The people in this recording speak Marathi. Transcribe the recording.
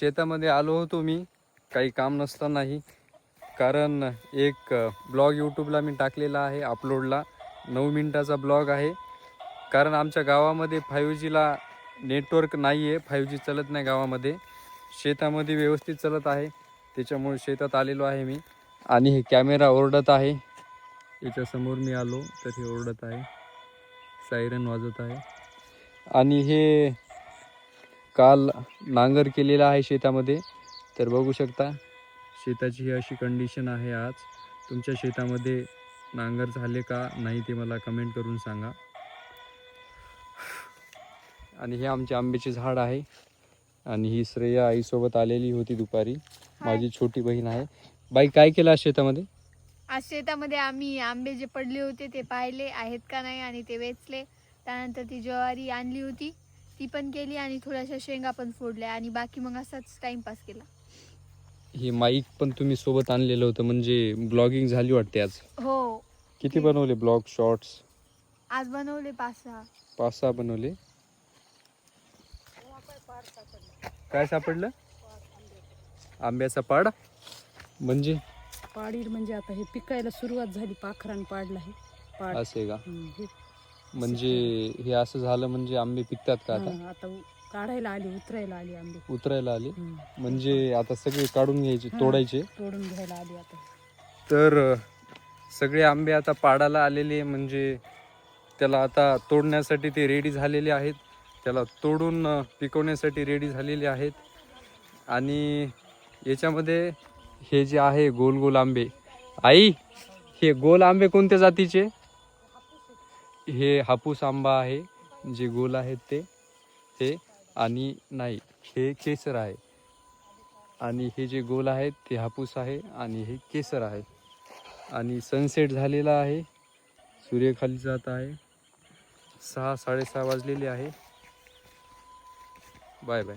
शेतामध्ये आलो होतो मी काही काम नसतानाही, कारण एक ब्लॉग यूट्यूबला मी टाकलेला आहे अपलोडला. 9 मिनिटाचा ब्लॉग आहे. कारण आमच्या गावामध्ये 5Gला नेटवर्क नाही आहे, 5G चालत नाही गावामध्ये. शेतामध्ये व्यवस्थित चालत आहे, त्याच्यामुळे शेतात आलेलो आहे मी. आणि हे कॅमेरा ओरडत आहे, याच्यासमोर मी आलो तर हे ओरडत आहे, सायरन वाजत आहे. आणि हे काल नांगर केलेला आहे शेतामध्ये, तर बघू शकता शेताची ही अशी कंडिशन आहे. आज तुमच्या शेतामध्ये नांगर झाले का नाही ते मला कमेंट करून सांगा. आणि हे आमचे आंब्याचे झाड आहे. आणि ही श्रेया आईसोबत आलेली होती दुपारी, माझी छोटी बहीण आहे. बाई काय केलं आज शेतामध्ये? आज शेतामध्ये आम्ही आंबे जे पडले होते ते पाहिले आहेत का नाही आणि ते वेचले. त्यानंतर ती ज्वारी आणली होती ती पण केली आणि थोड्याशा शेंगा पण फोडल्या आणि बाकी मग असाच टाइमपास केला. हे माईक पण तुम्ही सोबत आणलेलं होतं, म्हणजे ब्लॉगिंग झाली वाटते आज. हो. किती बनवले ब्लॉग शॉर्ट्स? आज बनवले 5-6. 5-6 बनवले. काय सापडलं? आंब्याचा पाड म्हणजे? पाडीर म्हणजे आता हे पिकायला सुरुवात झाली, पाखरान पाडला हे पाड. असे का? हे म्हणजे हे असं झालं म्हणजे आंबे पिकतात का आता? आता काढायला आली, उतरायला आली आंबे. उतरायला आले म्हणजे आता सगळे काढून घ्यायचे, तोडायचे. तोडून घ्यायला आली आता. तर सगळे आंबे आता पाडाला आलेले, म्हणजे त्याला आता तोडण्यासाठी ते रेडी झालेले आहेत, त्याला तोडून पिकवण्यासाठी रेडी झालेले आहेत. आणि याच्यामध्ये हे जे आहे गोल गोल आंबे, आई हे गोल आंबे कोणत्या जातीचे? हे हापूस आंबा आहे, जे गोल आहेत ते आणि नाही हे केसर आहे. आणि हे जे गोल आहेत ते हापूस आहे आणि हे केसर आहे. आणि सनसेट झालेला आहे, सूर्य खाली जात आहे. 6-6:30 वाजलेले आहे. Bye bye.